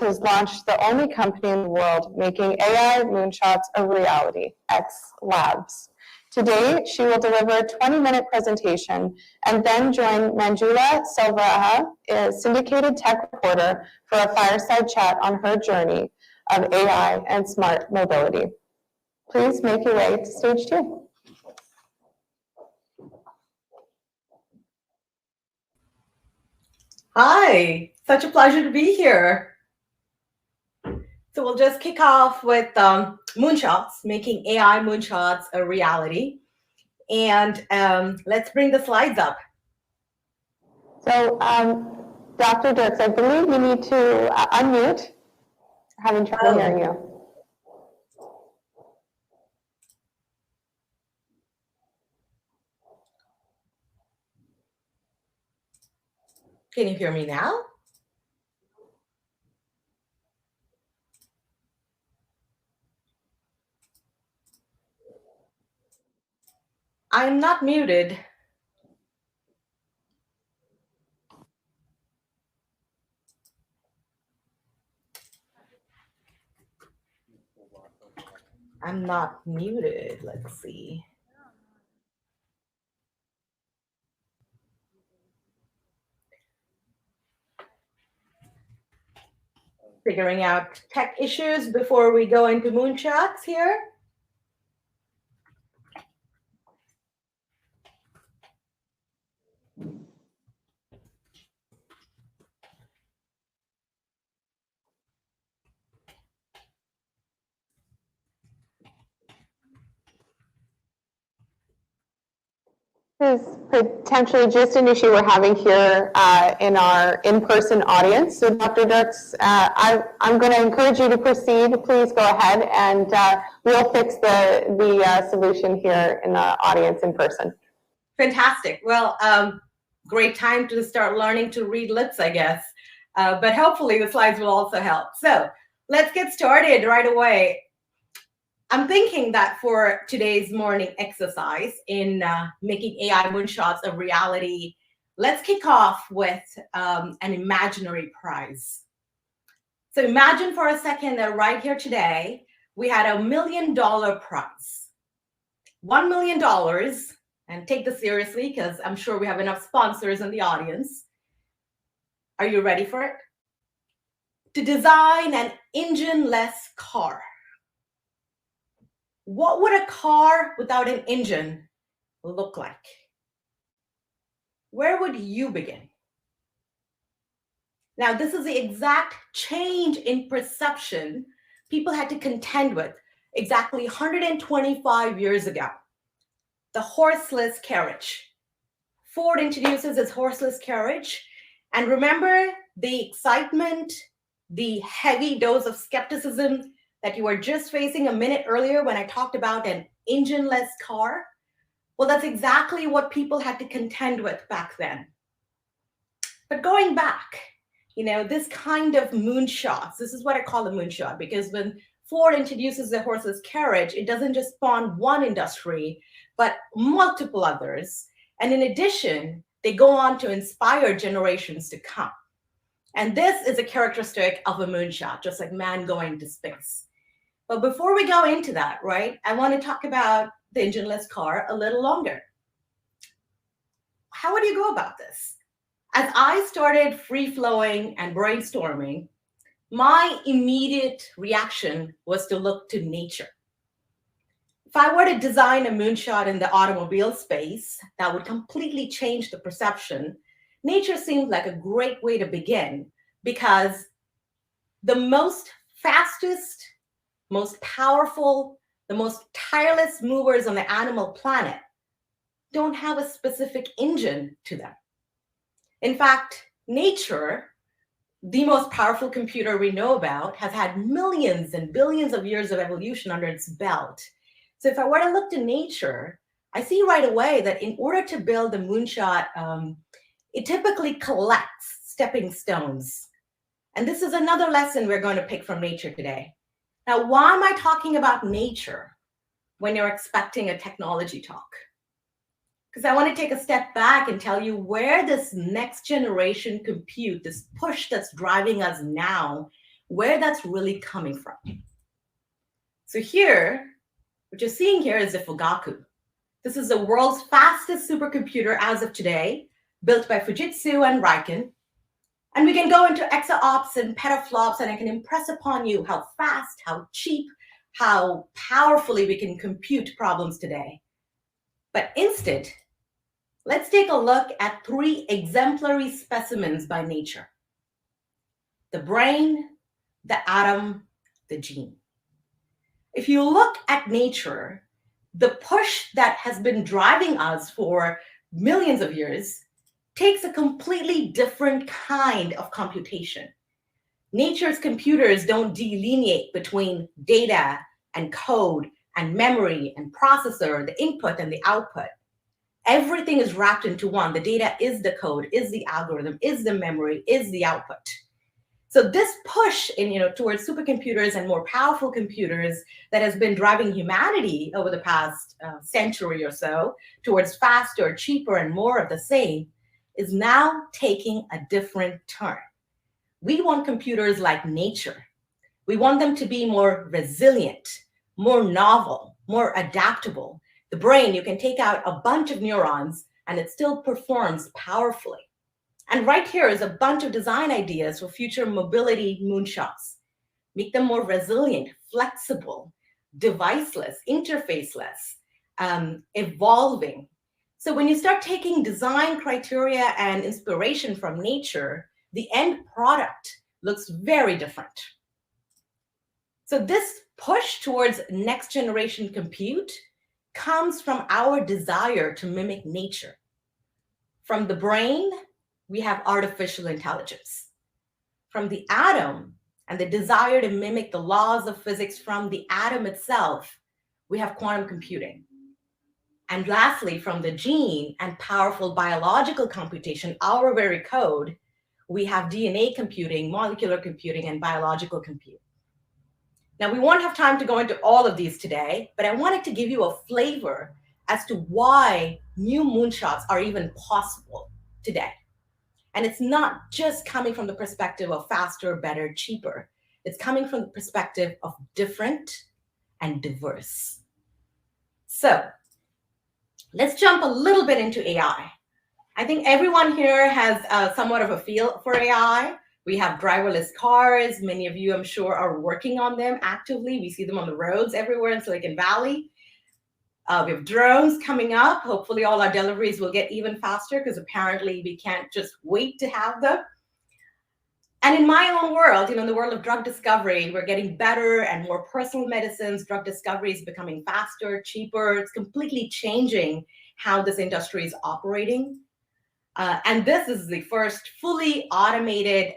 has launched the only company in the world making AI moonshots a reality, XLabs. Today, she will deliver a 20-minute presentation and then join Manjula Selvarajah, a syndicated tech reporter, for a fireside chat on her journey of AI and smart mobility. Please make your way to stage 2. Hi, such a pleasure to be here. So we'll just kick off with Moonshots, making AI moonshots a reality. And let's bring the slides up. So, Dr. Dirks, I believe you need to unmute. Having trouble hearing you. Can you hear me now? I'm not muted. I'm not muted. Let's see. Figuring out tech issues before we go into moonshots here. This is potentially just an issue we're having here in our in-person audience. So Dr. Dirks, I'm going to encourage you to proceed. Please go ahead, and we'll fix the solution here in the audience in person. Fantastic. Well, great time to start learning to read lips, I guess. But hopefully the slides will also help. So let's get started right away. I'm thinking that for today's morning exercise in making AI moonshots a reality, let's kick off with an imaginary prize. So imagine for a second that right here today, we had $1 million prize. $1 million, and take this seriously because I'm sure we have enough sponsors in the audience. Are you ready for it? To design an engineless car. What would a car without an engine look like? Where would you begin? Now, this is the exact change in perception people had to contend with exactly 125 years ago. The horseless carriage. Ford introduces its horseless carriage. And remember the excitement, the heavy dose of skepticism that you were just facing a minute earlier when I talked about an engineless car? Well, that's exactly what people had to contend with back then. But going back, this kind of moonshots, this is what I call a moonshot, because when Ford introduces the horseless carriage, it doesn't just spawn one industry, but multiple others. And in addition, they go on to inspire generations to come. And this is a characteristic of a moonshot, just like man going to space. But before we go into that, right, I want to talk about the engineless car a little longer. How would you go about this? As I started free-flowing and brainstorming, my immediate reaction was to look to nature. If I were to design a moonshot in the automobile space that would completely change the perception, nature seemed like a great way to begin, because the most fastest, most powerful, the most tireless movers on the animal planet don't have a specific engine to them. In fact, nature, the most powerful computer we know about, has had millions and billions of years of evolution under its belt. So if I were to look to nature, I see right away that in order to build a moonshot, it typically collects stepping stones. And this is another lesson we're going to pick from nature today. Now, why am I talking about nature when you're expecting a technology talk? Because I want to take a step back and tell you where this next generation compute, this push that's driving us now, where that's really coming from. So here, what you're seeing here is the Fugaku. This is the world's fastest supercomputer as of today, built by Fujitsu and Riken. And we can go into exaops and petaflops, and I can impress upon you how fast, how cheap, how powerfully we can compute problems today. But instead, let's take a look at 3 exemplary specimens by nature: the brain, the atom, the gene. If you look at nature, the push that has been driving us for millions of years takes a completely different kind of computation. Nature's computers don't delineate between data and code and memory and processor, the input and the output. Everything is wrapped into one. The data is the code, is the algorithm, is the memory, is the output. So this push towards supercomputers and more powerful computers that has been driving humanity over the past century or so towards faster, cheaper, and more of the same is now taking a different turn. We want computers like nature. We want them to be more resilient, more novel, more adaptable. The brain, you can take out a bunch of neurons and it still performs powerfully. And right here is a bunch of design ideas for future mobility moonshots. Make them more resilient, flexible, deviceless, interfaceless, evolving. So when you start taking design criteria and inspiration from nature, the end product looks very different. So this push towards next generation compute comes from our desire to mimic nature. From the brain, we have artificial intelligence. From the atom and the desire to mimic the laws of physics from the atom itself, we have quantum computing. And lastly, from the gene and powerful biological computation, our very code, we have DNA computing, molecular computing, and biological compute. Now, we won't have time to go into all of these today, but I wanted to give you a flavor as to why new moonshots are even possible today. And it's not just coming from the perspective of faster, better, cheaper. It's coming from the perspective of different and diverse. So let's jump a little bit into AI. I think everyone here has somewhat of a feel for AI. We have driverless cars. Many of you, I'm sure, are working on them actively. We see them on the roads everywhere in Silicon Valley. We have drones coming up. Hopefully all our deliveries will get even faster because apparently we can't just wait to have them. And in my own world, in the world of drug discovery, we're getting better and more personal medicines. Drug discovery is becoming faster, cheaper. It's completely changing how this industry is operating. And this is the first fully automated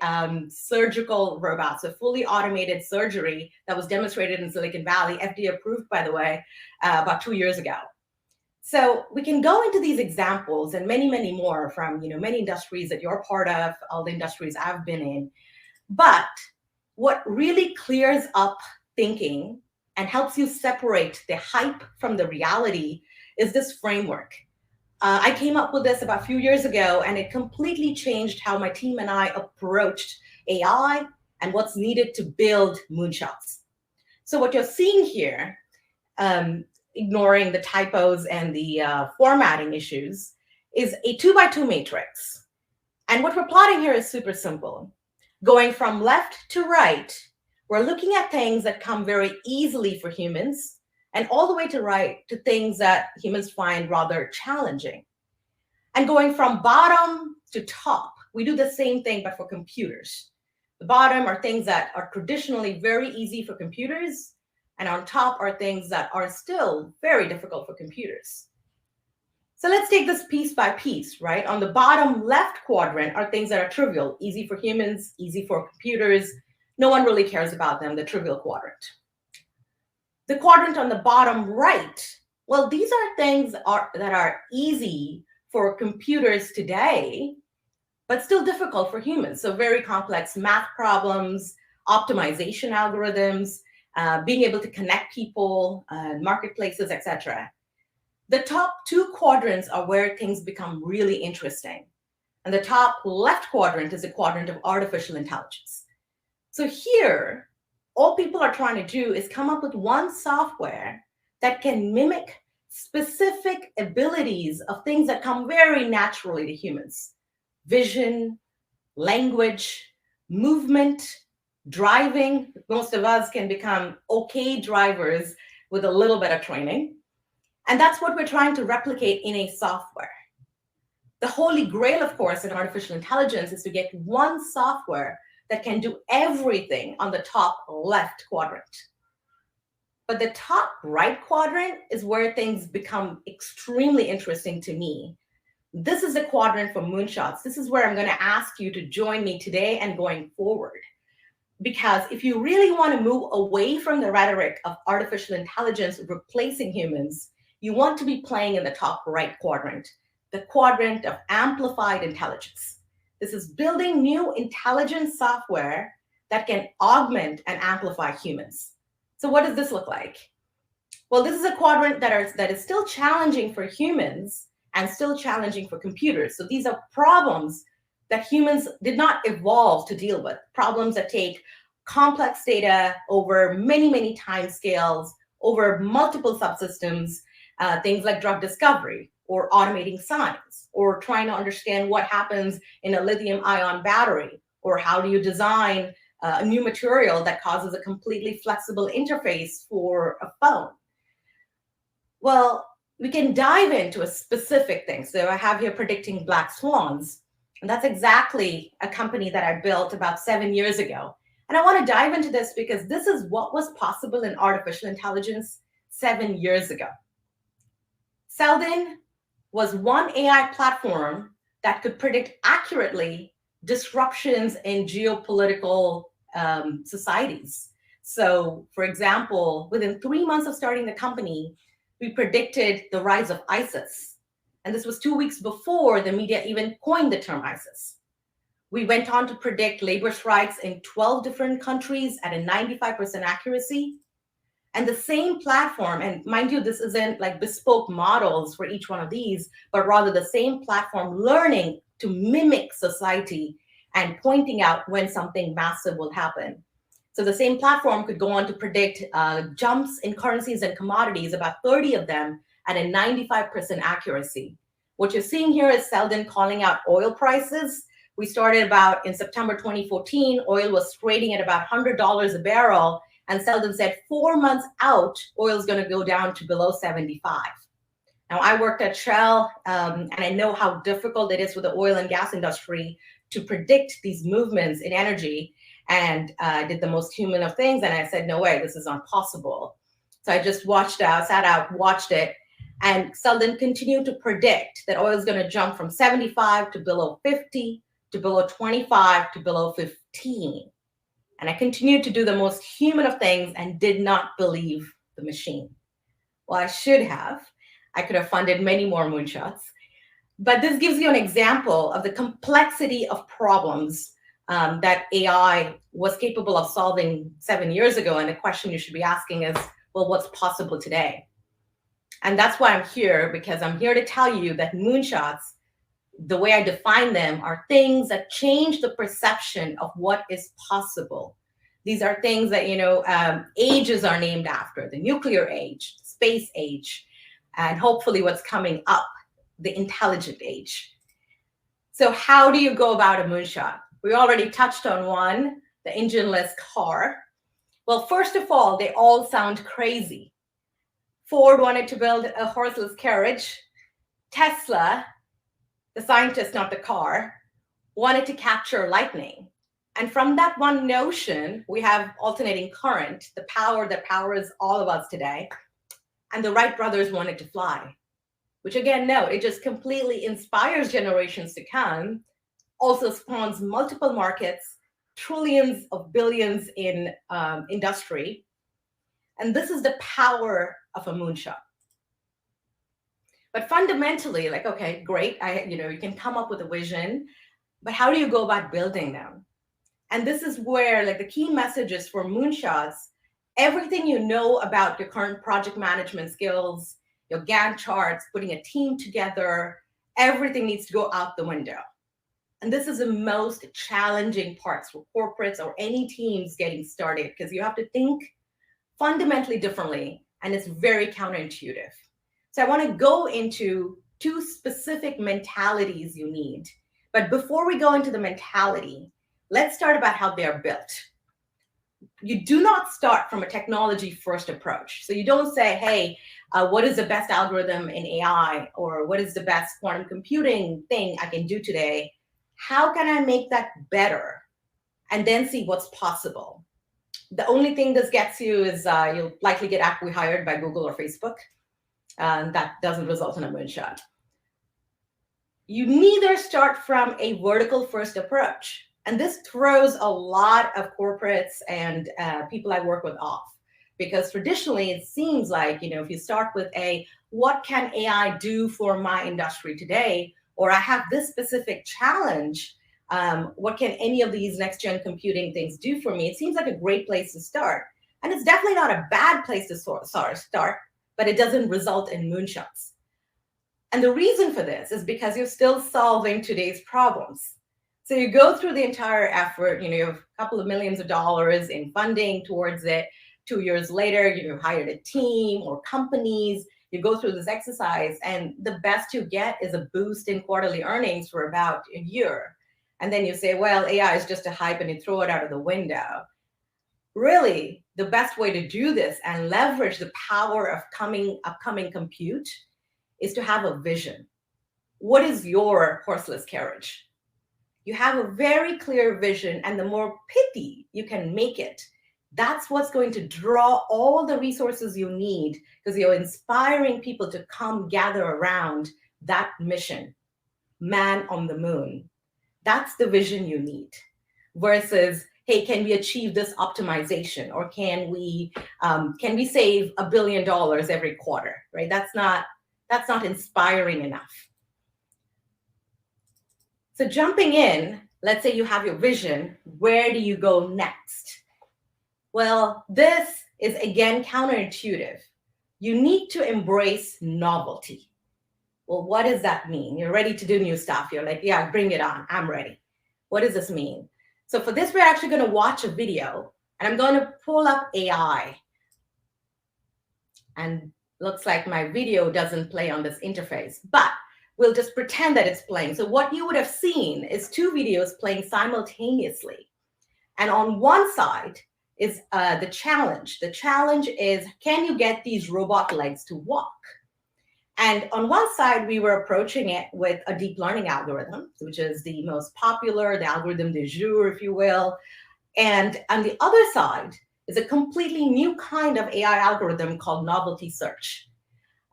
surgical robot, so fully automated surgery that was demonstrated in Silicon Valley, FDA approved, by the way, about 2 years ago. So we can go into these examples and many, many more from many industries that you're part of, all the industries I've been in. But what really clears up thinking and helps you separate the hype from the reality is this framework. I came up with this about a few years ago, and it completely changed how my team and I approached AI and what's needed to build moonshots. So what you're seeing here, ignoring the typos and the formatting issues, is a 2x2 matrix. And what we're plotting here is super simple. Going from left to right, we're looking at things that come very easily for humans, and all the way to right to things that humans find rather challenging. And going from bottom to top, we do the same thing, but for computers. The bottom are things that are traditionally very easy for computers, and on top are things that are still very difficult for computers. So let's take this piece by piece, right? On the bottom left quadrant are things that are trivial, easy for humans, easy for computers. No one really cares about them, the trivial quadrant. The quadrant on the bottom right, well, these are things that are easy for computers today, but still difficult for humans. So very complex math problems, optimization algorithms, being able to connect people, marketplaces, etc. The top 2 quadrants are where things become really interesting. And the top left quadrant is a quadrant of artificial intelligence. So here, all people are trying to do is come up with one software that can mimic specific abilities of things that come very naturally to humans: vision, language, movement, driving. Most of us can become okay drivers with a little bit of training. And that's what we're trying to replicate in a software. The holy grail, of course, in artificial intelligence is to get one software that can do everything on the top left quadrant. But the top right quadrant is where things become extremely interesting to me. This is the quadrant for Moonshots. This is where I'm going to ask you to join me today and going forward. Because if you really want to move away from the rhetoric of artificial intelligence replacing humans, you want to be playing in the top right quadrant, the quadrant of amplified intelligence. This is building new intelligence software that can augment and amplify humans. So what does this look like? Well, this is a quadrant that is still challenging for humans and still challenging for computers. So these are problems that humans did not evolve to deal with, problems that take complex data over many, many time scales, over multiple subsystems, things like drug discovery or automating science, or trying to understand what happens in a lithium-ion battery, or how do you design a new material that causes a completely flexible interface for a phone. Well, we can dive into a specific thing. So I have here predicting black swans, and that's exactly a company that I built about 7 years ago. And I want to dive into this because this is what was possible in artificial intelligence 7 years ago. Selden was one AI platform that could predict accurately disruptions in geopolitical societies. So, for example, within 3 months of starting the company, we predicted the rise of ISIS. And this was 2 weeks before the media even coined the term ISIS. We went on to predict labor strikes in 12 different countries at a 95% accuracy. And the same platform, and mind you, this isn't like bespoke models for each one of these, but rather the same platform learning to mimic society and pointing out when something massive will happen. So the same platform could go on to predict jumps in currencies and commodities, about 30 of them, at a 95% accuracy. What you're seeing here is Selden calling out oil prices. We started about in September 2014, oil was trading at about $100 a barrel. And Selden said 4 months out, oil is going to go down to below 75. Now, I worked at Shell, and I know how difficult it is for the oil and gas industry to predict these movements in energy. And I did the most human of things. And I said, no way, this is not possible. So I just sat out, watched it. And Selden continued to predict that oil is going to jump from 75 to below 50, to below 25, to below 15. And I continued to do the most human of things and did not believe the machine. Well, I should have. I could have funded many more moonshots. But this gives you an example of the complexity of problems that AI was capable of solving 7 years ago. And the question you should be asking is, well, what's possible today? And that's why I'm here, because I'm here to tell you that moonshots, the way I define them, are things that change the perception of what is possible. These are things that, ages are named after: the nuclear age, space age, and hopefully what's coming up, the intelligent age. So how do you go about a moonshot? We already touched on one, the engineless car. Well, first of all, they all sound crazy. Ford wanted to build a horseless carriage. Tesla, the scientist, not the car, wanted to capture lightning. And from that one notion, we have alternating current, the power that powers all of us today. And the Wright brothers wanted to fly, which again, no, it just completely inspires generations to come, also spawns multiple markets, trillions of billions in industry. And this is the power of a moonshot. But fundamentally, like, okay, great, you can come up with a vision, but how do you go about building them? And this is where, like, the key messages for moonshots, everything you know about your current project management skills, your Gantt charts, putting a team together, everything needs to go out the window. And this is the most challenging parts for corporates or any teams getting started, because you have to think fundamentally differently, and it's very counterintuitive. So I want to go into 2 specific mentalities you need. But before we go into the mentality, let's start about how they're built. You do not start from a technology first approach. So you don't say, hey, what is the best algorithm in AI? Or what is the best quantum computing thing I can do today? How can I make that better? And then see what's possible. The only thing this gets you is you'll likely get acqui-hired by Google or Facebook. That doesn't result in a moonshot. You neither start from a vertical first approach. And this throws a lot of corporates and people I work with off. Because traditionally, it seems like, if you start with what can AI do for my industry today? Or I have this specific challenge. What can any of these next-gen computing things do for me? It seems like a great place to start. And it's definitely not a bad place to start, but it doesn't result in moonshots. And the reason for this is because you're still solving today's problems. So you go through the entire effort, you have a couple of millions of dollars in funding towards it. 2 years later, you've hired a team or companies. You go through this exercise, and the best you get is a boost in quarterly earnings for about a year. And then you say, well, AI is just a hype, and you throw it out of the window. Really, the best way to do this and leverage the power of upcoming compute is to have a vision. What is your horseless carriage? You have a very clear vision, and the more pithy you can make it, that's what's going to draw all the resources you need, because you're inspiring people to come gather around that mission, man on the moon. That's the vision you need, versus, hey, can we achieve this optimization, or can we save $1 billion every quarter, right? That's not inspiring enough. So jumping in, let's say you have your vision, where do you go next? Well, this is again counterintuitive. You need to embrace novelty. Well, what does that mean? You're ready to do new stuff. You're like, yeah, bring it on. I'm ready. What does this mean? So for this, we're actually going to watch a video, and I'm going to pull up AI. And looks like my video doesn't play on this interface, but we'll just pretend that it's playing. So what you would have seen is 2 videos playing simultaneously. And on one side is the challenge. The challenge is, can you get these robot legs to walk? And on one side, we were approaching it with a deep learning algorithm, which is the most popular, the algorithm du jour, if you will. And on the other side is a completely new kind of AI algorithm called Novelty search,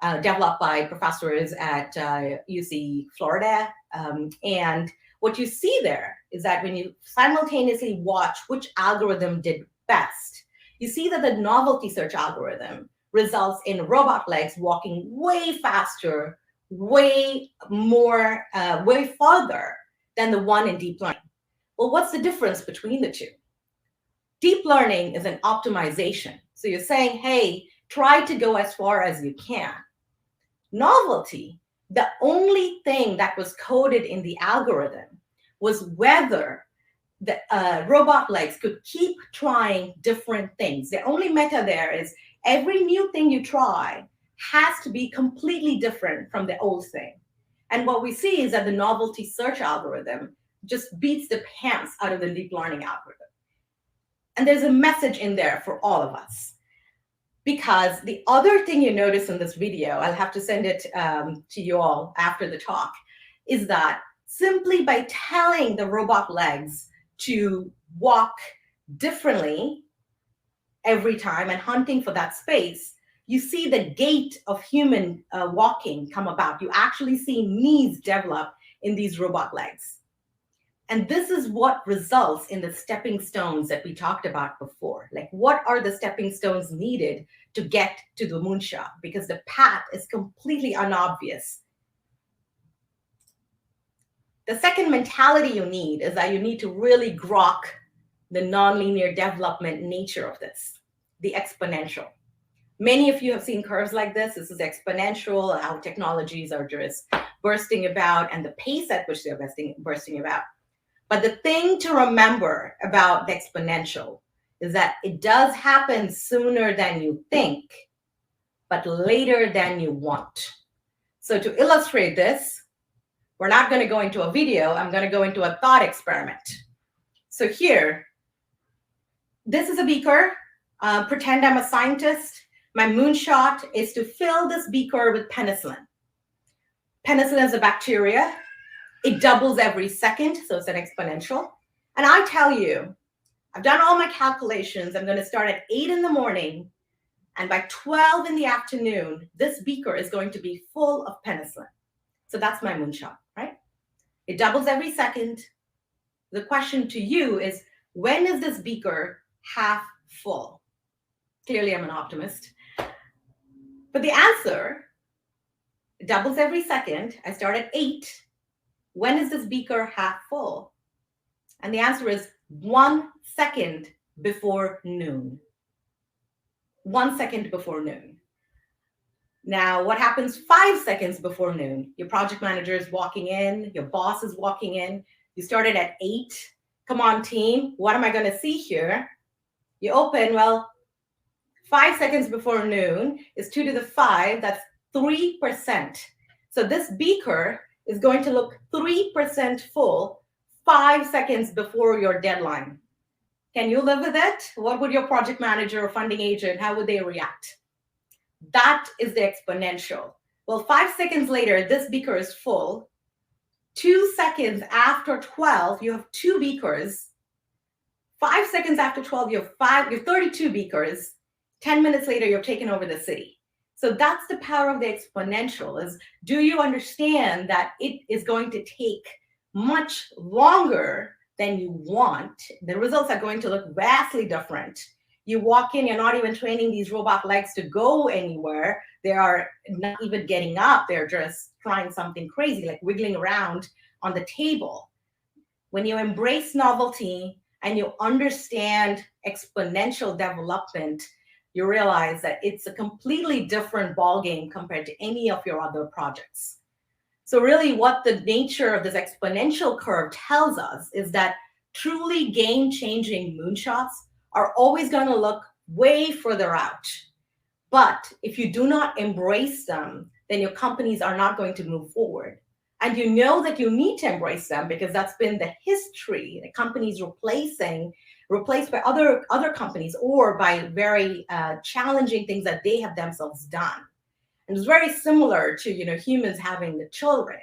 developed by professors at UC Florida. And what you see there is that when you simultaneously watch which algorithm did best, you see that the Novelty search algorithm results in robot legs walking way faster, way farther than the one in deep learning. Well, what's the difference between the two? Deep learning is an optimization. So you're saying, hey, try to go as far as you can. Novelty, the only thing that was coded in the algorithm was whether the robot legs could keep trying different things. The only meta there is every new thing you try has to be completely different from the old thing. And what we see is that the Novelty search algorithm just beats the pants out of the deep learning algorithm. And there's a message in there for all of us. Because the other thing you notice in this video, I'll have to send it to you all after the talk, is that simply by telling the robot legs to walk differently every time and hunting for that space, you see the gait of human walking come about. You actually see knees develop in these robot legs. And this is what results in the stepping stones that we talked about before. Like, what are the stepping stones needed to get to the moonshot? Because the path is completely unobvious. The second mentality you need is that you need to really grok the nonlinear development nature of this, the exponential. Many of you have seen curves like this. This is exponential, how technologies are just bursting about, and the pace at which they're bursting about. But the thing to remember about the exponential is that it does happen sooner than you think, but later than you want. So to illustrate this, we're not going to go into a video. I'm going to go into a thought experiment. So here, this is a beaker. Pretend I'm a scientist. My moonshot is to fill this beaker with penicillin. Penicillin is a bacteria. It doubles every second, so it's an exponential. And I tell you, I've done all my calculations. I'm going to start at 8 in the morning, and by 12 in the afternoon, this beaker is going to be full of penicillin. So that's my moonshot, right? It doubles every second. The question to you is, when is this beaker half full? Clearly, I'm an optimist. But the answer, it doubles every second. I start at 8. When is this beaker half full? And the answer is 1 second before noon. 1 second before noon. Now, what happens 5 seconds before noon? Your project manager is walking in, your boss is walking in. You started at 8. Come on, team. What am I going to see here? You open, well, 5 seconds before noon is 2 to the 5. That's 3%. So this beaker is going to look 3% full 5 seconds before your deadline. Can you live with it? What would your project manager or funding agent, how would they react? That is the exponential. Well, 5 seconds later, this beaker is full. 2 seconds after 12, you have 2 beakers. 5 seconds after 12, you have 32 beakers. 10 minutes later, you've taken over the city. So that's the power of the exponential, is do you understand that it is going to take much longer than you want? The results are going to look vastly different. You walk in, you're not even training these robot legs to go anywhere. They are not even getting up. They're just trying something crazy, like wiggling around on the table. When you embrace novelty and you understand exponential development, you realize that it's a completely different ballgame compared to any of your other projects. So really what the nature of this exponential curve tells us is that truly game-changing moonshots are always going to look way further out. But if you do not embrace them, then your companies are not going to move forward. And you know that you need to embrace them because that's been the history, the companies replaced by other companies or by very challenging things that they have themselves done. And it's very similar to humans having the children.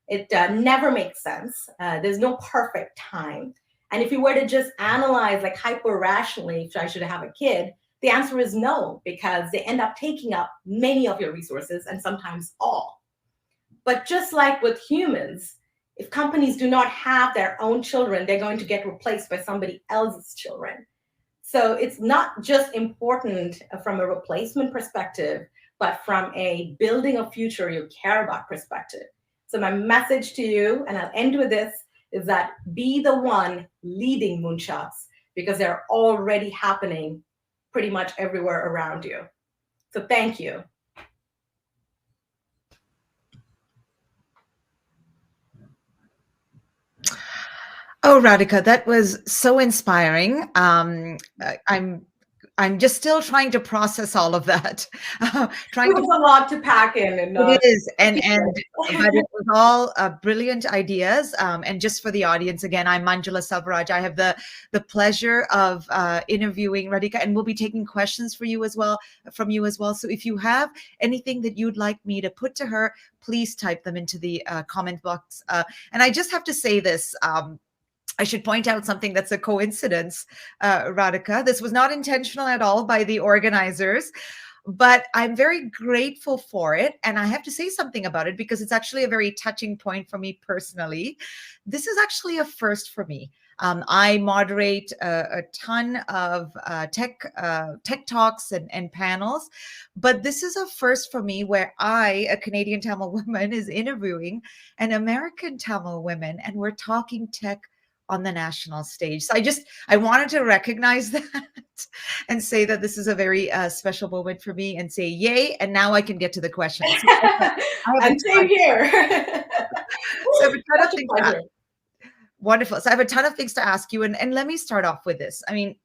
It never makes sense. There's no perfect time. And if you were to just analyze like hyper rationally, if I should have a kid, the answer is no, because they end up taking up many of your resources and sometimes all. But just like with humans, if companies do not have their own children, they're going to get replaced by somebody else's children. So it's not just important from a replacement perspective, but from a building a future you care about perspective. So my message to you, and I'll end with this, is that be the one leading moonshots because they're already happening pretty much everywhere around you. So thank you. Oh, Radhika, that was so inspiring. I'm just still trying to process all of that. It was a lot to pack in. It is, but it was all brilliant ideas. And just for the audience, again, I'm Manjula Selvarajah. I have the pleasure of interviewing Radhika, and we'll be taking questions from you as well. So if you have anything that you'd like me to put to her, please type them into the comment box. And I just have to say this. I should point out something that's a coincidence, Radhika. This was not intentional at all by the organizers, but I'm very grateful for it. And I have to say something about it because it's actually a very touching point for me personally. This is actually a first for me. I moderate a ton of tech talks and panels, but this is a first for me where I, a Canadian Tamil woman, is interviewing an American Tamil woman, and we're talking tech on the national stage. So I wanted to recognize that and say that this is a very special moment for me and say yay. And now I can get to the questions. And same here. So Wonderful. So I have a ton of things to ask you, and let me start off with this. I mean,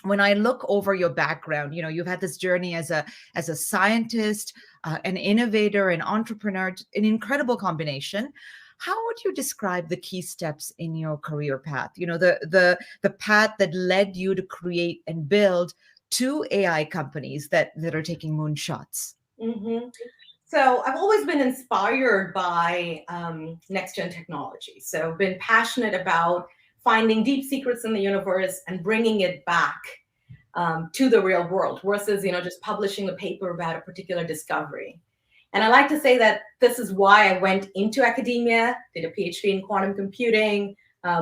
when I look over your background, you've had this journey as a scientist, an innovator, an entrepreneur, an incredible combination. How would you describe the key steps in your career path? The path that led you to create and build two AI companies that are taking moonshots. Mm-hmm. So I've always been inspired by next-gen technology. So I've been passionate about finding deep secrets in the universe and bringing it back to the real world versus, just publishing a paper about a particular discovery. And I like to say that this is why I went into academia, did a PhD in quantum computing,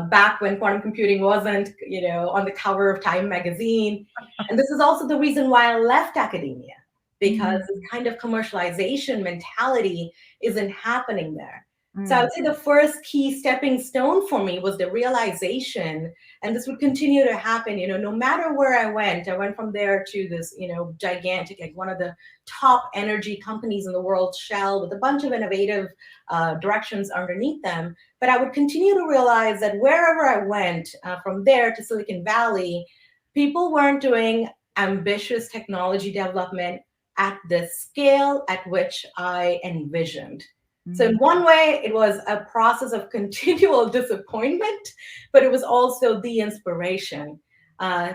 back when quantum computing wasn't, on the cover of Time magazine. And this is also the reason why I left academia, because this kind of commercialization mentality isn't happening there. So I would say the first key stepping stone for me was the realization, and this would continue to happen, no matter where I went from there to this, gigantic, like one of the top energy companies in the world, Shell, with a bunch of innovative directions underneath them. But I would continue to realize that wherever I went, from there to Silicon Valley, people weren't doing ambitious technology development at the scale at which I envisioned. So in one way, it was a process of continual disappointment, but it was also the inspiration,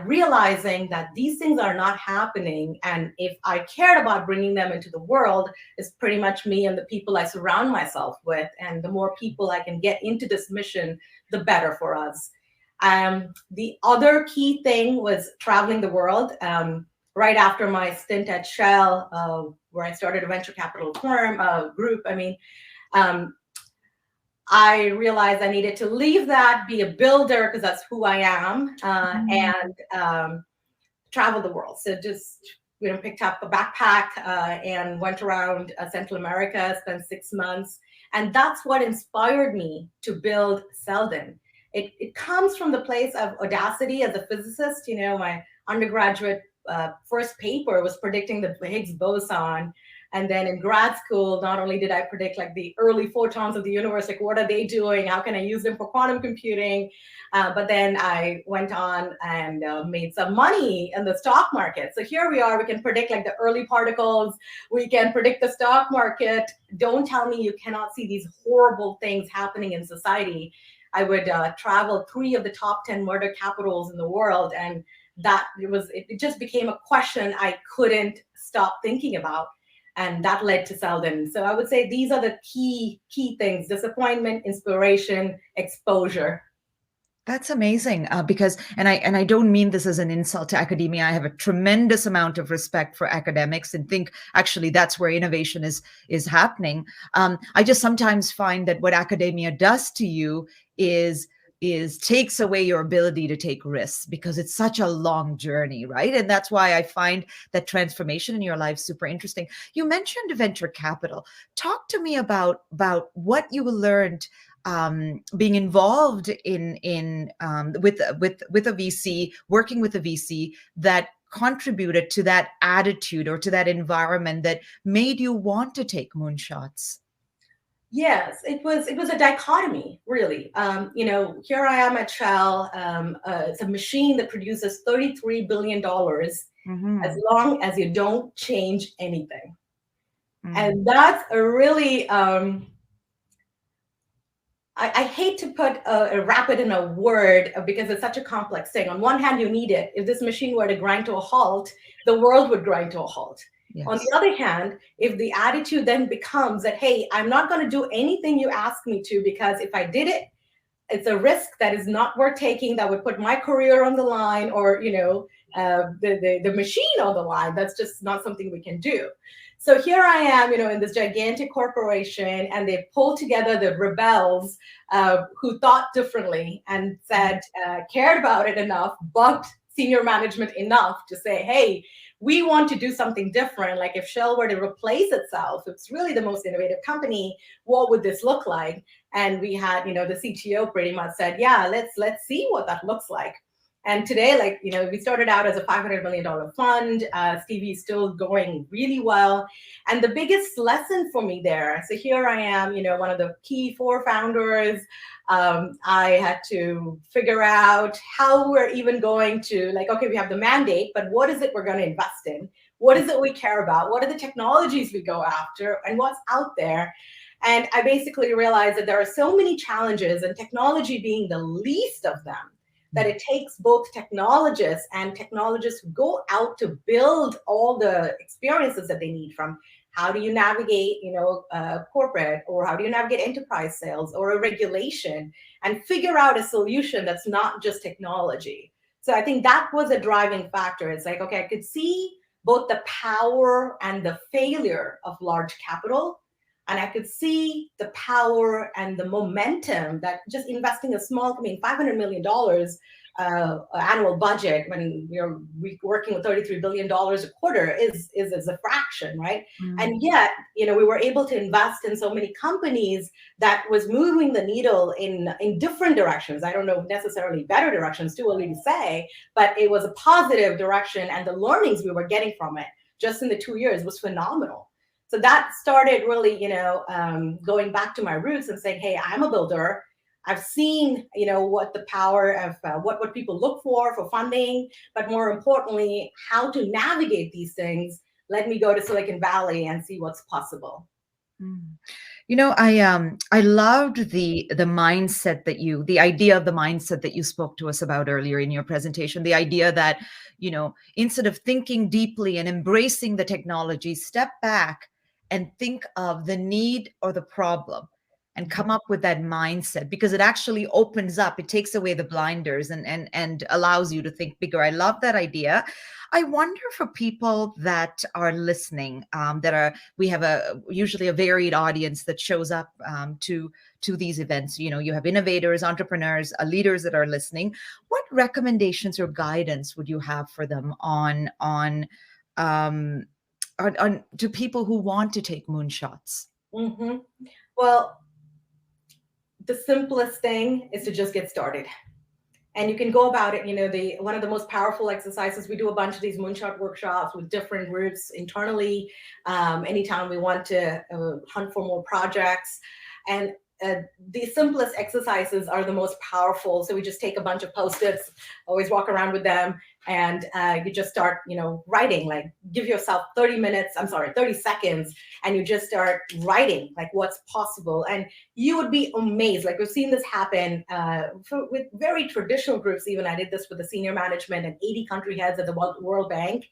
realizing that these things are not happening. And if I cared about bringing them into the world, it's pretty much me and the people I surround myself with. And the more people I can get into this mission, the better for us. The other key thing was traveling the world. Right after my stint at Shell, where I started a venture capital group, I realized I needed to leave that, be a builder, because that's who I am, and travel the world. So just picked up a backpack and went around Central America, spent 6 months, and that's what inspired me to build Selden. It comes from the place of audacity as a physicist. My undergraduate first paper was predicting the Higgs boson. And then in grad school, not only did I predict like the early photons of the universe, like what are they doing? How can I use them for quantum computing? But then I went on and made some money in the stock market. So here we are, we can predict like the early particles. We can predict the stock market. Don't tell me you cannot see these horrible things happening in society. I would travel 3 of the top 10 murder capitals in the world. And it just became a question I couldn't stop thinking about. And that led to Selden. So I would say these are the key things: disappointment, inspiration, exposure. That's amazing, because, and I don't mean this as an insult to academia. I have a tremendous amount of respect for academics and think actually that's where innovation is happening. I just sometimes find that what academia does to you is takes away your ability to take risks, because it's such a long journey, right? And that's why I find that transformation in your life super interesting. You mentioned venture capital. Talk to me about what you learned being involved with a VC, working with a VC that contributed to that attitude or to that environment that made you want to take moonshots. Yes, it was a dichotomy, really. Here I am at Shell. It's a machine that produces $33 billion as long as you don't change anything. And that's a really, I hate to wrap it in a word because it's such a complex thing. On one hand, you need it. If this machine were to grind to a halt, the world would grind to a halt. Yes. On the other hand, if the attitude then becomes that, hey, I'm not going to do anything you ask me to, because if I did it, it's a risk that is not worth taking, that would put my career on the line, or the machine on the line. That's just not something we can do. So here I am, in this gigantic corporation, and they pulled together the rebels who thought differently and said, cared about it enough, bugged senior management enough to say, hey, we want to do something different. Like if Shell were to replace itself, it's really the most innovative company, what would this look like? And we had, the CTO pretty much said, yeah, let's see what that looks like. And today, like, we started out as a $500 million fund. Stevie is still going really well. And the biggest lesson for me there, so here I am, one of the key 4 founders. I had to figure out how we're even going to, like, okay, we have the mandate, but what is it we're going to invest in? What is it we care about? What are the technologies we go after? And what's out there? And I basically realized that there are so many challenges, and technology being the least of them, that it takes both technologists and technologists who go out to build all the experiences that they need, from how do you navigate, corporate, or how do you navigate enterprise sales or a regulation, and figure out a solution that's not just technology. So I think that was a driving factor. It's like, okay, I could see both the power and the failure of large capital. And I could see the power and the momentum that just investing a small, $500 million annual budget when you're working with $33 billion a quarter is a fraction, right? Mm. And yet, we were able to invest in so many companies that was moving the needle in different directions. I don't know necessarily better directions, too early to say, but it was a positive direction, and the learnings we were getting from it just in the 2 years was phenomenal. So that started really, going back to my roots and saying, hey, I'm a builder. I've seen, what the power of what people look for funding, but more importantly, how to navigate these things. Let me go to Silicon Valley and see what's possible. I loved the mindset the idea of the mindset that you spoke to us about earlier in your presentation. The idea that, instead of thinking deeply and embracing the technology, step back and think of the need or the problem and come up with that mindset, because it actually opens up, it takes away the blinders and allows you to think bigger. I love that idea. I wonder, for people that are listening, we have usually a varied audience that shows up to these events. You have innovators, entrepreneurs, leaders that are listening. What recommendations or guidance would you have for them on to people who want to take moonshots? Mm-hmm. Well, the simplest thing is to just get started. And you can go about it, one of the most powerful exercises, we do a bunch of these moonshot workshops with different groups internally, anytime we want to hunt for more projects. And the simplest exercises are the most powerful. So we just take a bunch of Post-its, always walk around with them, and you just start, writing. Like, give yourself 30 seconds, and you just start writing, like, what's possible. And you would be amazed. Like, we've seen this happen with very traditional groups. Even I did this with the senior management and 80 country heads at the World Bank.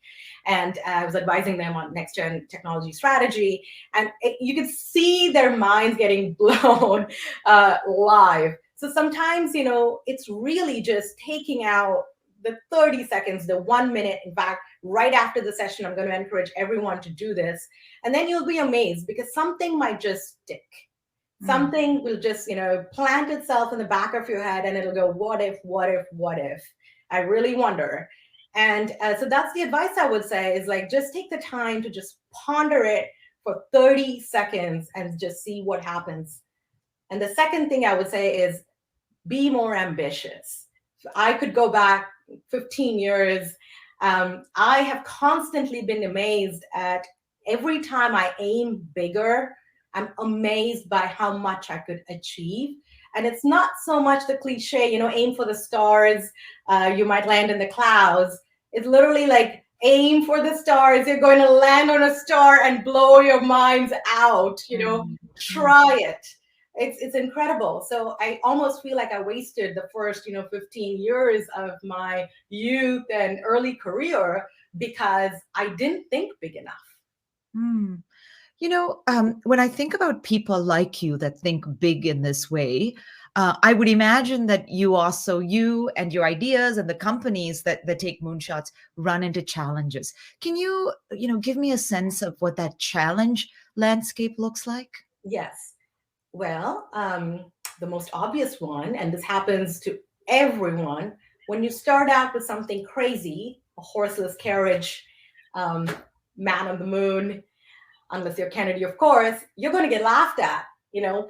And I was advising them on next gen technology strategy. And you could see their minds getting blown live. So sometimes, it's really just taking out the 30 seconds, the 1 minute. In fact, right after the session, I'm going to encourage everyone to do this. And then you'll be amazed, because something might just stick. Something will just, plant itself in the back of your head, and it'll go, what if, what if, what if? I really wonder. And so that's the advice I would say, is like, just take the time to just ponder it for 30 seconds and just see what happens. And the second thing I would say is be more ambitious. So I could go back 15 years. I have constantly been amazed at every time I aim bigger, I'm amazed by how much I could achieve. And it's not so much the cliche, aim for the stars, you might land in the clouds. It's literally like, aim for the stars, you're going to land on a star and blow your minds out, try it. It's incredible. So I almost feel like I wasted the first, 15 years of my youth and early career because I didn't think big enough. When I think about people like you that think big in this way, I would imagine that you and your ideas and the companies that take moonshots run into challenges. Can you, give me a sense of what that challenge landscape looks like? Yes. Well, the most obvious one, and this happens to everyone, when you start out with something crazy, a horseless carriage, man on the moon, unless you're Kennedy, of course, you're going to get laughed at.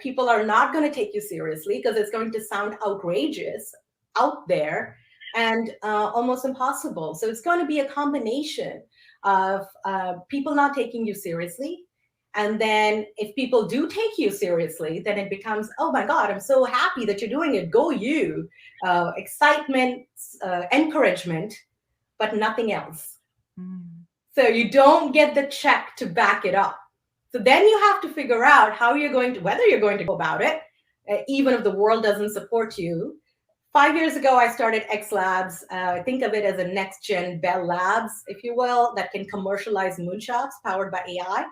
People are not going to take you seriously because it's going to sound outrageous, out there. and almost impossible. So it's going to be a combination of people not taking you seriously. And then if people do take you seriously, then it becomes, oh my God, I'm so happy that you're doing it. Go you. Excitement, encouragement, but nothing else. So you don't get the check to back it up. So then you have to figure out how you're going to, whether you're going to go about it, even if the world doesn't support you. 5 years ago, I started XLabs. Think of it as a next-gen Bell Labs, if you will, that can commercialize moonshots powered by AI.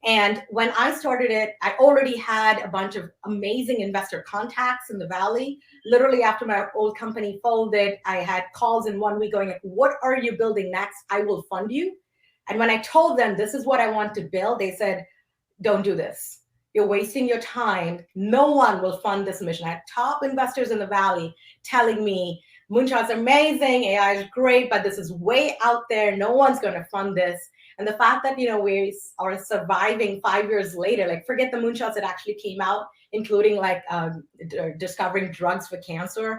And when I started it, I already had a bunch of amazing investor contacts in the Valley. Literally after my old company folded, I had calls in 1 week going, what are you building next? I will fund you. And when I told them this is what I want to build, they said, don't do this. You're wasting your time. No one will fund this mission. I had top investors in the Valley telling me, Moonshots are amazing, AI is great, but this is way out there. No one's going to fund this. And the fact that, we are surviving 5 years later, like forget the moonshots that actually came out, including like discovering drugs for cancer.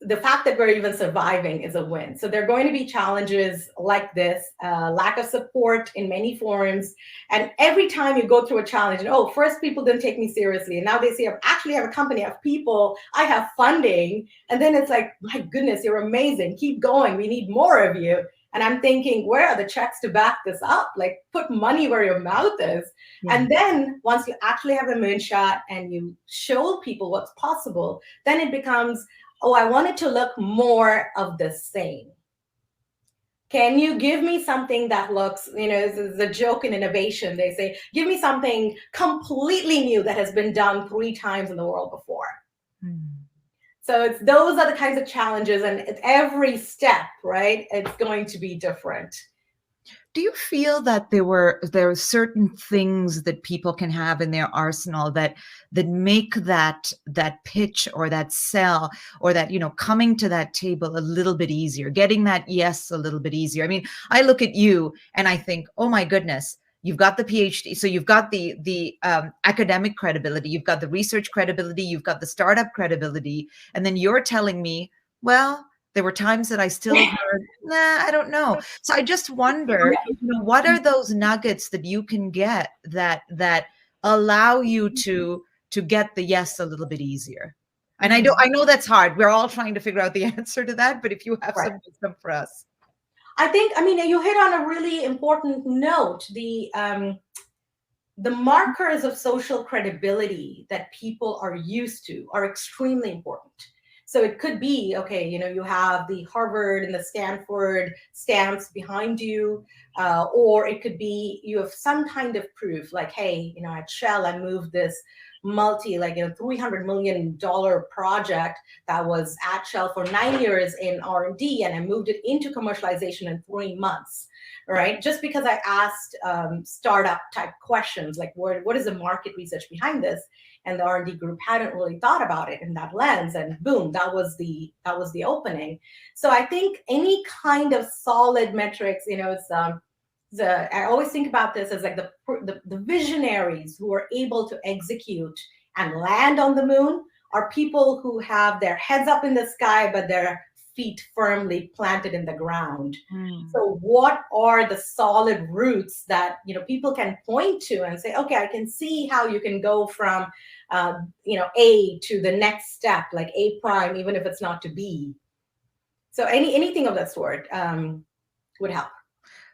The fact that we're even surviving is a win. So there are going to be challenges like this, lack of support in many forums. And every time you go through a challenge, first people didn't take me seriously. And now they say, I actually have a company of people, I have funding. And then it's like, my goodness, you're amazing. Keep going. We need more of you. And I'm thinking, where are the checks to back this up? Like put money where your mouth is. Yeah. And then once you actually have a moonshot and you show people what's possible, then it becomes, I want it to look more of the same. Can you give me something that looks, this is a joke in innovation. They say, give me something completely new that has been done 3 times in the world before. So those are the kinds of challenges, and at every step, right, it's going to be different. Do you feel that there are certain things that people can have in their arsenal that make that pitch or that sell or that, coming to that table a little bit easier, getting that yes a little bit easier? I mean, I look at you and I think, oh my goodness, you've got the PhD, so you've got the academic credibility, you've got the research credibility, you've got the startup credibility, and then you're telling me, well, there were times that I still heard, I don't know. So I just wonder, what are those nuggets that you can get that allow you to get the yes a little bit easier? And I know that's hard. We're all trying to figure out the answer to that, but if you have some wisdom for us. I think, you hit on a really important note. The markers of social credibility that people are used to are extremely important. So it could be, you have the Harvard and the Stanford stamps behind you, or it could be you have some kind of proof, like, hey, at Shell, I moved this $300 million project that was at Shell for 9 years in R&D, and I moved it into commercialization in 3 months. Right? Just because I asked startup type questions, like what is the market research behind this? And the R&D group hadn't really thought about it in that lens, and boom, that was the opening. So I think any kind of solid metrics, it's I always think about this as like the visionaries who are able to execute and land on the moon are people who have their heads up in the sky, but their feet firmly planted in the ground. So what are the solid roots that people can point to and say, okay, I can see how you can go from A to the next step, like A prime, even if it's not to B. So anything of that sort would help.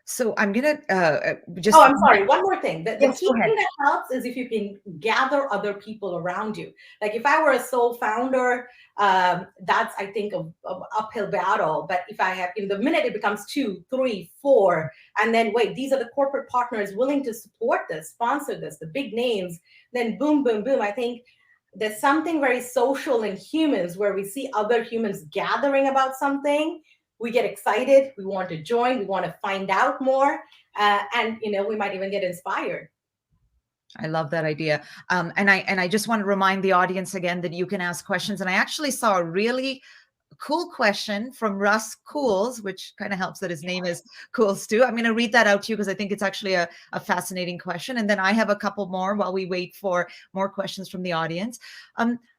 So I'm going to just... Oh, I'm sorry. One more thing. The key thing that helps is if you can gather other people around you. Like if I were a sole founder, that's, I think, an uphill battle. But if I have, the minute it becomes 2, 3, 4, and then wait, these are the corporate partners willing to support this, sponsor this, the big names, then boom, boom, boom. I think there's something very social in humans where we see other humans gathering about something. We get excited, we want to join, we want to find out more, and we might even get inspired. I love that idea. And I just want to remind the audience again that you can ask questions. And I actually saw a really cool question from Russ Cools, which kind of helps that his name is Cools too. I'm going to read that out to you because I think it's actually a fascinating question. And then I have a couple more while we wait for more questions from the audience.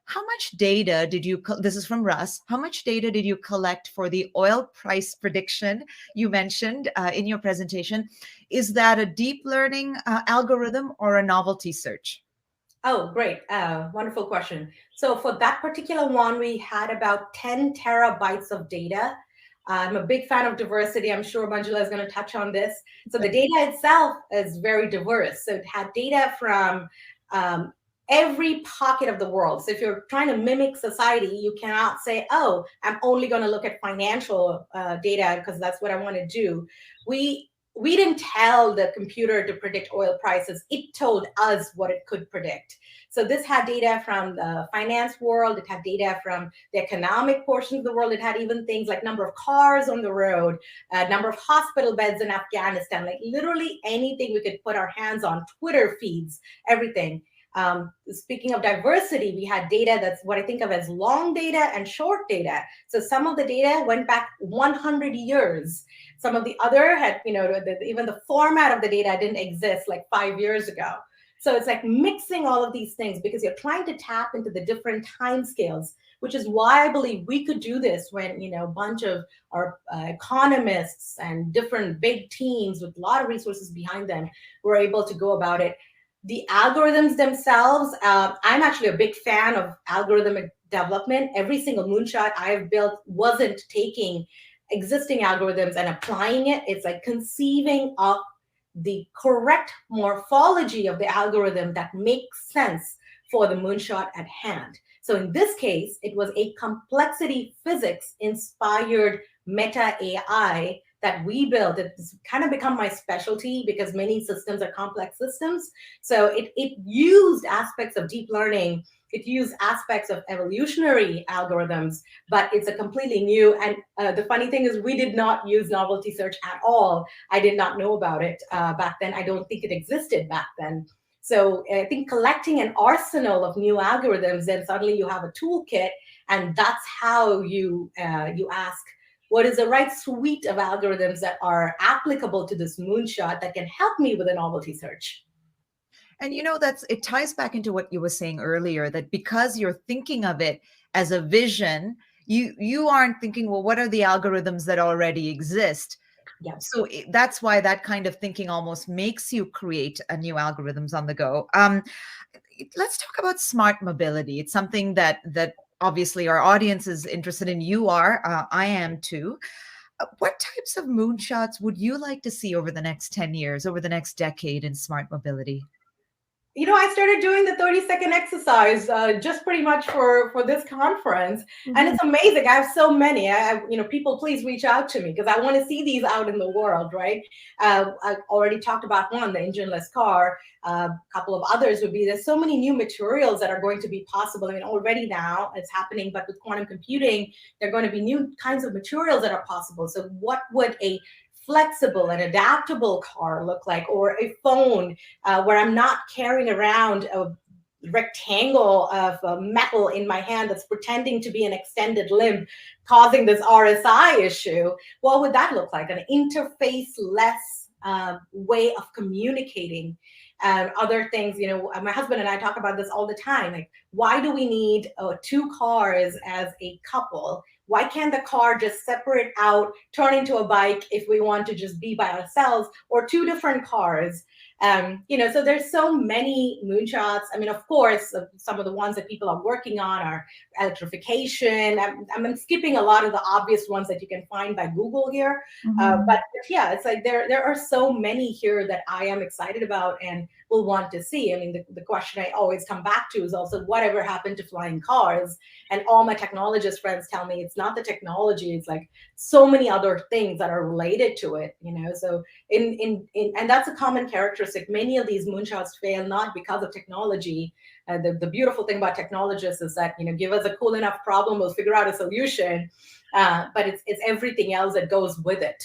How much data did you, this is from Russ, how much data did you collect for the oil price prediction you mentioned in your presentation? Is that a deep learning algorithm or a novelty search? Oh, great. Wonderful question. So for that particular one, we had about 10 terabytes of data. I'm a big fan of diversity. I'm sure Manjula is going to touch on this. So the data itself is very diverse. So it had data from every pocket of the world. So if you're trying to mimic society, you cannot say, oh, I'm only going to look at financial data because that's what I want to do. We didn't tell the computer to predict oil prices. It told us what it could predict. So this had data from the finance world. It had data from the economic portion of the world. It had even things like number of cars on the road, number of hospital beds in Afghanistan, like literally anything we could put our hands on, Twitter feeds, everything. Speaking of diversity, we had data that's what I think of as long data and short data. So some of the data went back 100 years. Some of the other had, even the format of the data didn't exist like 5 years ago. So it's like mixing all of these things because you're trying to tap into the different time scales, which is why I believe we could do this when, a bunch of our economists and different big teams with a lot of resources behind them were able to go about it. The algorithms themselves, I'm actually a big fan of algorithmic development. Every single moonshot I've built wasn't taking existing algorithms and applying it. It's like conceiving of the correct morphology of the algorithm that makes sense for the moonshot at hand. So in this case, it was a complexity physics inspired meta AI that we built. It's kind of become my specialty because many systems are complex systems. So it used aspects of deep learning. It used aspects of evolutionary algorithms, but it's a completely new. And the funny thing is we did not use novelty search at all. I did not know about it back then. I don't think it existed back then. So I think collecting an arsenal of new algorithms, then suddenly you have a toolkit, and that's how you ask, what is the right suite of algorithms that are applicable to this moonshot that can help me with a novelty search? And it ties back into what you were saying earlier, that because you're thinking of it as a vision, you aren't thinking, well, what are the algorithms that already exist? Yeah. So that's why that kind of thinking almost makes you create a new algorithms on the go. Let's talk about smart mobility. It's something that obviously our audience is interested in. You are, I am too. What types of moonshots would you like to see over the next 10 years, over the next decade in smart mobility? I started doing the 30-second exercise just pretty much for this conference. Mm-hmm. And it's amazing. I have so many. People, please reach out to me because I want to see these out in the world, right? I already talked about one, the Engineless Car. A couple of others would be, there's so many new materials that are going to be possible. I mean, already now it's happening, but with quantum computing, there are going to be new kinds of materials that are possible. So what would a flexible and adaptable car look like, or a phone where I'm not carrying around a rectangle of metal in my hand that's pretending to be an extended limb, causing this RSI issue? What would that look like? An interface-less way of communicating. Other things, my husband and I talk about this all the time. Like, why do we need 2 cars as a couple? Why can't the car just separate out, turn into a bike if we want to just be by ourselves, or 2 different cars? So there's so many moonshots. I mean, of course, some of the ones that people are working on are electrification. I'm skipping a lot of the obvious ones that you can find by Google here. Mm-hmm. But yeah, it's like there are so many here that I am excited about and will want to see. I mean, the question I always come back to is also, whatever happened to flying cars? And all my technologist friends tell me it's not the technology, it's like so many other things that are related to it, So and that's a common characteristic. Many of these moonshots fail not because of technology. The beautiful thing about technologists is that, give us a cool enough problem, we'll figure out a solution. But it's everything else that goes with it.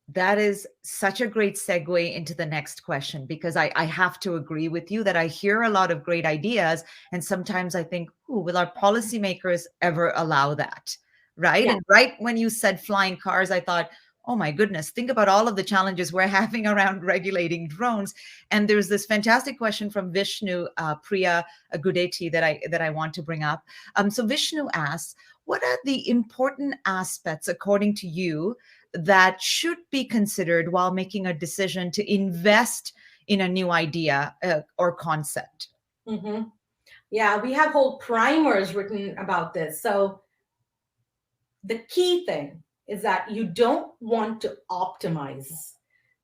That is such a great segue into the next question, because I have to agree with you that I hear a lot of great ideas. And sometimes I think, will our policymakers ever allow that? Right. Yeah. And right when you said flying cars, I thought, oh my goodness, think about all of the challenges we're having around regulating drones. And there's this fantastic question from Vishnu Priya Gudeti that I want to bring up. So Vishnu asks, what are the important aspects, according to you, that should be considered while making a decision to invest in a new idea or concept? Mm-hmm. Yeah, we have whole primers written about this. So the key thing is that you don't want to optimize.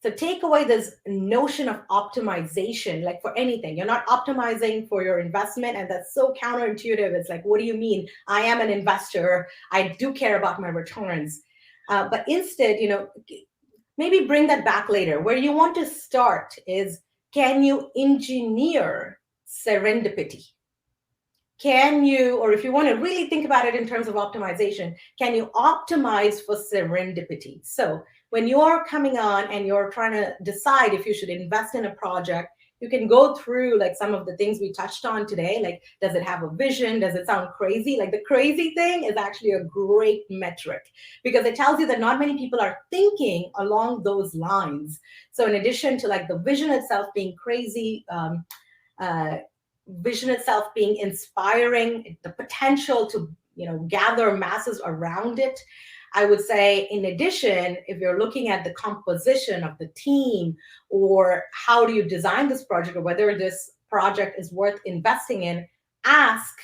So take away this notion of optimization, like for anything. You're not optimizing for your investment, and that's so counterintuitive. It's like, what do you mean? I am an investor. I do care about my returns. But instead, maybe bring that back later. Where you want to start is, can you engineer serendipity? Can you, or if you want to really think about it in terms of optimization, can you optimize for serendipity? So when you're coming on and you're trying to decide if you should invest in a project, you can go through like some of the things we touched on today. Like, does it have a vision? Does it sound crazy? Like the crazy thing is actually a great metric because it tells you that not many people are thinking along those lines. So in addition to like the vision itself being crazy, vision itself being inspiring, the potential to gather masses around it, I would say, in addition, if you're looking at the composition of the team or how do you design this project or whether this project is worth investing in, ask,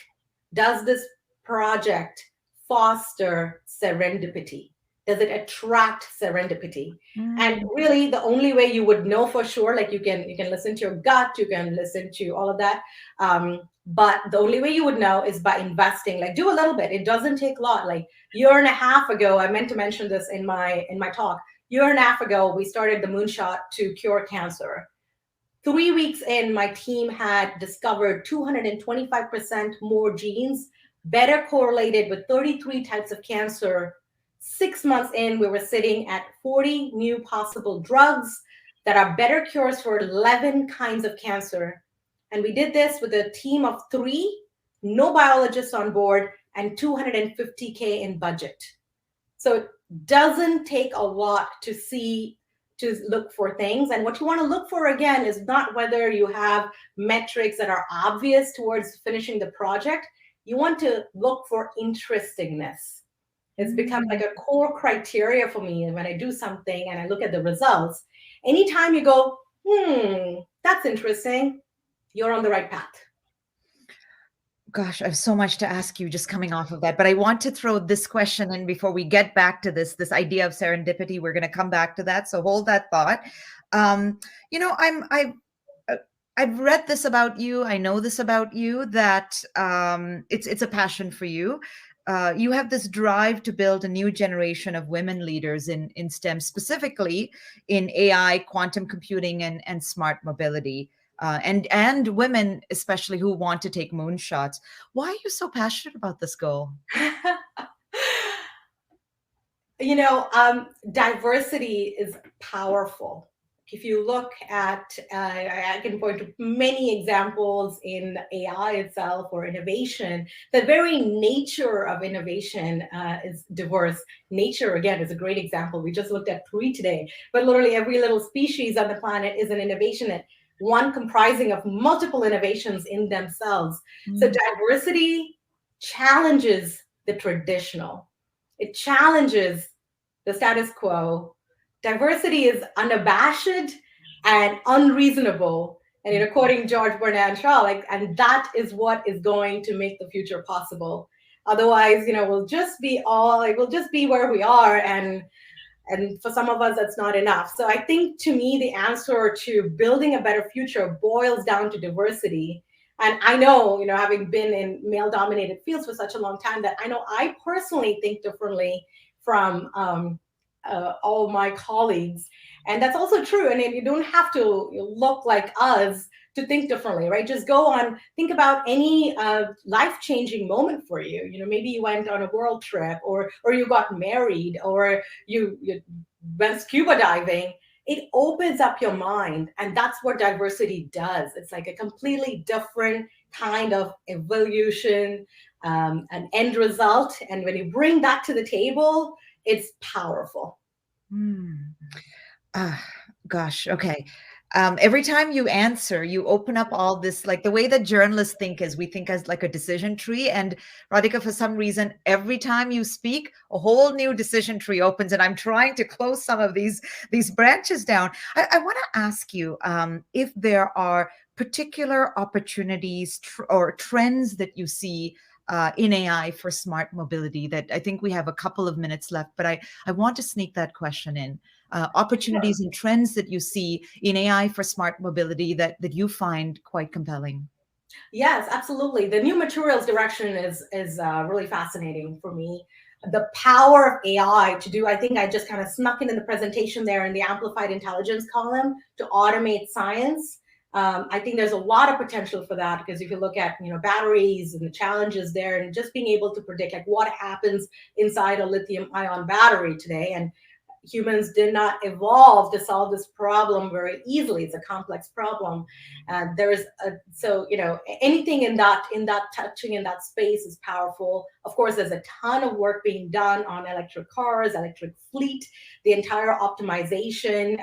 does this project foster serendipity? Does it attract serendipity? And really, the only way you would know for sure, like you can listen to your gut, you can listen to all of that. But the only way you would know is by investing. Like, do a little bit. It doesn't take a lot. Like year and a half ago, I meant to mention this in my talk. Year and a half ago, we started the Moonshot to cure cancer. 3 weeks in, my team had discovered 225% more genes, better correlated with 33 types of cancer. 6 months in, we were sitting at 40 new possible drugs that are better cures for 11 kinds of cancer. And we did this with a team of 3, no biologists on board, and $250K in budget. So it doesn't take a lot to look for things. And what you want to look for, again, is not whether you have metrics that are obvious towards finishing the project. You want to look for interestingness. It's become like a core criteria for me. And when I do something and I look at the results, anytime you go, that's interesting, you're on the right path. Gosh, I have so much to ask you just coming off of that. But I want to throw this question in before we get back to this idea of serendipity. We're going to come back to that. So hold that thought. I've read this about you. I know this about you, that it's a passion for you. You have this drive to build a new generation of women leaders in STEM, specifically in AI, quantum computing, and smart mobility, and women especially who want to take moonshots. Why are you so passionate about this goal? Diversity is powerful. If you look at, I can point to many examples in AI itself or innovation. The very nature of innovation is diverse. Nature, again, is a great example. We just looked at 3 today, but literally every little species on the planet is an innovation, one comprising of multiple innovations in themselves. So diversity challenges the traditional. It challenges the status quo. Diversity is unabashed and unreasonable. And according George Bernard Shaw, and that is what is going to make the future possible. Otherwise, we'll just be where we are. And for some of us, that's not enough. So I think, to me, the answer to building a better future boils down to diversity. And I know, having been in male-dominated fields for such a long time, that I know I personally think differently from all my colleagues. And that's also true. And you don't have to look like us to think differently, right? Just go on, think about any life-changing moment for you. Maybe you went on a world trip, or you got married, or you went scuba diving. It opens up your mind. And that's what diversity does. It's like a completely different kind of evolution, an end result. And when you bring that to the table, it's powerful. Hmm. Gosh. Okay. Every time you answer, you open up all this, like the way that journalists think is we think as like a decision tree. And Radhika, for some reason, every time you speak, a whole new decision tree opens, and I'm trying to close some of these branches down. I want to ask you if there are particular opportunities or trends that you see in AI for smart mobility. That I think we have a couple of minutes left, but I want to sneak that question in. Opportunities and trends that you see in AI for smart mobility that you find quite compelling? Yes, absolutely. The new materials direction is really fascinating for me. The power of AI to do, I think I just kind of snuck in the presentation there in the amplified intelligence column to automate science. I think there's a lot of potential for that, because if you look at batteries and the challenges there, and just being able to predict like what happens inside a lithium ion battery today, and humans did not evolve to solve this problem very easily. It's a complex problem. Anything in that touching in that space is powerful. Of course, there's a ton of work being done on electric cars, electric fleet, the entire optimization,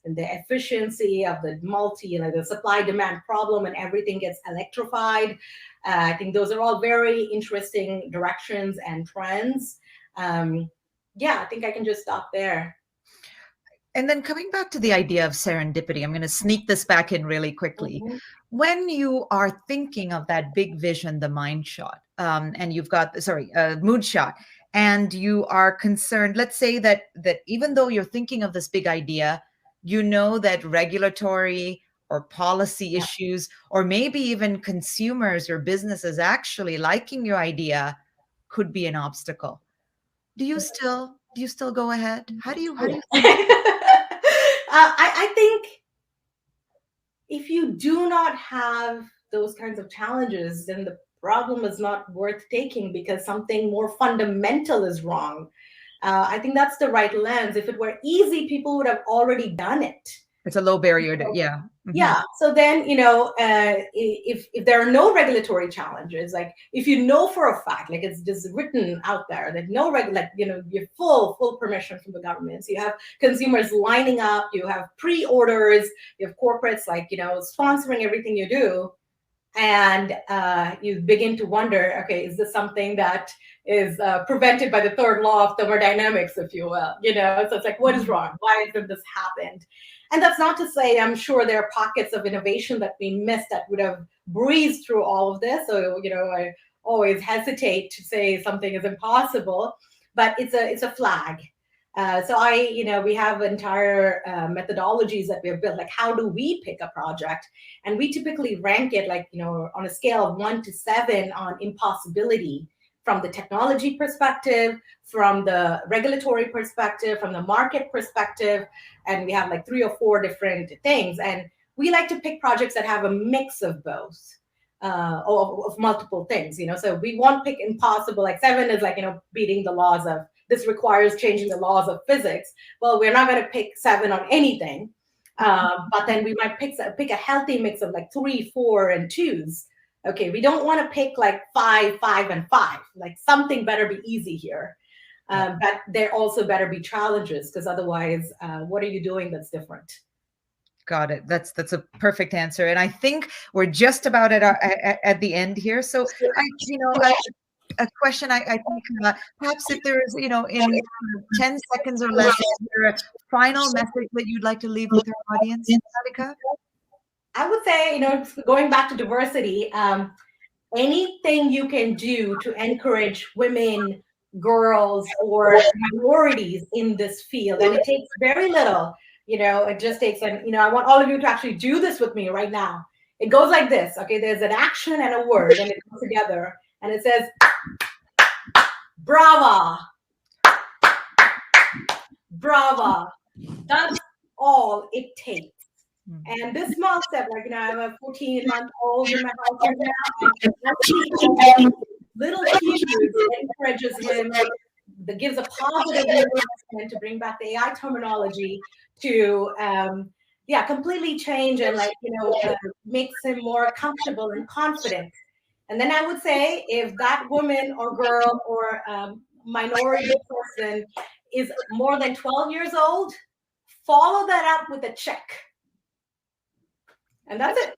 and the efficiency of the the supply demand problem, and everything gets electrified. I think those are all very interesting directions and trends. I think I can just stop there. And then coming back to the idea of serendipity, I'm going to sneak this back in really quickly. Mm-hmm. When you are thinking of that big vision, the mind shot, and you've got, moonshot, and you are concerned, let's say that even though you're thinking of this big idea, you know that regulatory or policy issues, or maybe even consumers or businesses actually liking your idea could be an obstacle. Do you still go ahead? How do you think? I think if you do not have those kinds of challenges, then the problem is not worth taking, because something more fundamental is wrong. I think that's the right lens. If it were easy, people would have already done it. It's a low barrier to, yeah. Mm-hmm. Yeah. So then, if there are no regulatory challenges, like if you know for a fact, like it's just written out there that you're full permission from the government. So you have consumers lining up, you have pre-orders, you have corporates sponsoring everything you do. And you begin to wonder, okay, is this something that is prevented by the third law of thermodynamics, if you will? So it's like, what is wrong? Why hasn't this happened? And that's not to say, I'm sure there are pockets of innovation that we missed that would have breezed through all of this. So, I always hesitate to say something is impossible, but it's a flag. We have entire methodologies that we have built, like how do we pick a project? And we typically rank it on a scale of 1 to 7 on impossibility, from the technology perspective, from the regulatory perspective, from the market perspective. And we have 3 or 4 different things. And we like to pick projects that have a mix of both, or of multiple things, So we won't pick impossible, 7 is beating the laws of, this requires changing the laws of physics. Well, we're not going to pick 7 on anything. But then we might pick a healthy mix of 3, 4, and 2s. Okay, we don't want to pick 5, 5, and 5. Something better be easy here. But there also better be challenges, because otherwise, what are you doing that's different? Got it. That's a perfect answer. And I think we're just about at the end here. So a question I think perhaps if there is, in 10 seconds or less, is there a final message that you'd like to leave with our audience, Radhika? I would say, going back to diversity, anything you can do to encourage women, girls, or minorities in this field, and it takes very little, it just takes, I want all of you to actually do this with me right now. It goes like this, okay? There's an action and a word, and it comes together, and it says, brava. Brava. That's all it takes. And this small step, I have a 14-month-old in my house right now, and little cues encourages him, that gives a positive reinforcement to bring back the AI terminology to, completely change and makes him more comfortable and confident. And then I would say, if that woman or girl or minority person is more than 12 years old, follow that up with a check. And that's it.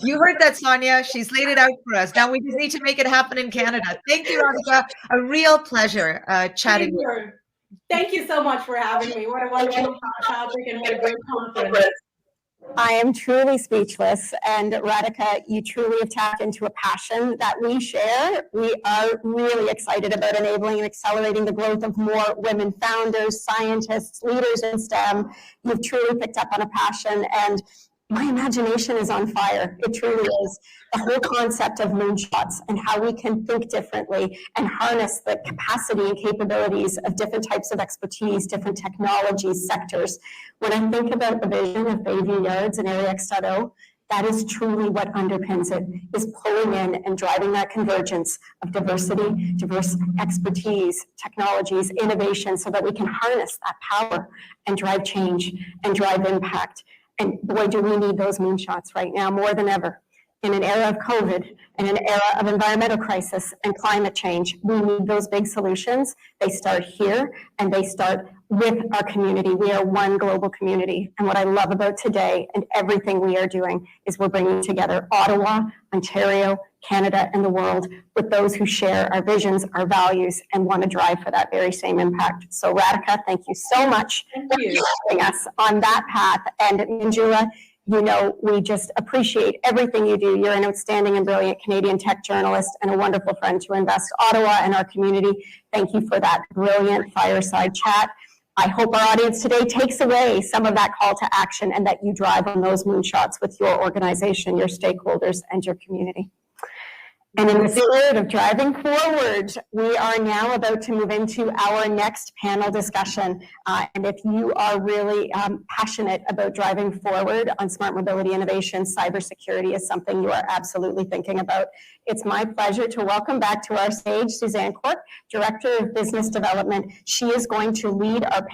You heard that, Sonia. She's laid it out for us. Now we just need to make it happen in Canada. Thank you, Radhika. A real pleasure chatting with you. Thank you so much for having me. What a wonderful topic and what a great conference. I am truly speechless. And Radhika, you truly have tapped into a passion that we share. We are really excited about enabling and accelerating the growth of more women founders, scientists, leaders in STEM. You've truly picked up on a passion, and my imagination is on fire. It truly is. The whole concept of Moonshots and how we can think differently and harness the capacity and capabilities of different types of expertise, different technologies, sectors. When I think about the vision of Bayview Yards and Area X.0, that is truly what underpins it, is pulling in and driving that convergence of diversity, diverse expertise, technologies, innovation, so that we can harness that power and drive change and drive impact. And boy, do we need those moonshots right now more than ever. In an era of COVID, in an era of environmental crisis and climate change, we need those big solutions. They start here, and they start with our community. We are one global community. And what I love about today and everything we are doing is we're bringing together Ottawa, Ontario, Canada, and the world with those who share our visions, our values, and want to drive for that very same impact. So Radhika, thank you so much for helping us on that path. And Manjula, you know, we just appreciate everything you do. You're an outstanding and brilliant Canadian tech journalist and a wonderful friend to Invest Ottawa and our community. Thank you for that brilliant fireside chat. I hope our audience today takes away some of that call to action and that you drive on those moonshots with your organization, your stakeholders, and your community. And in the spirit of driving forward, we are now about to move into our next panel discussion. And if you are really passionate about driving forward on smart mobility innovation, cybersecurity is something you are absolutely thinking about. It's my pleasure to welcome back to our stage Suzanne Cork, Director of Business Development. She is going to lead our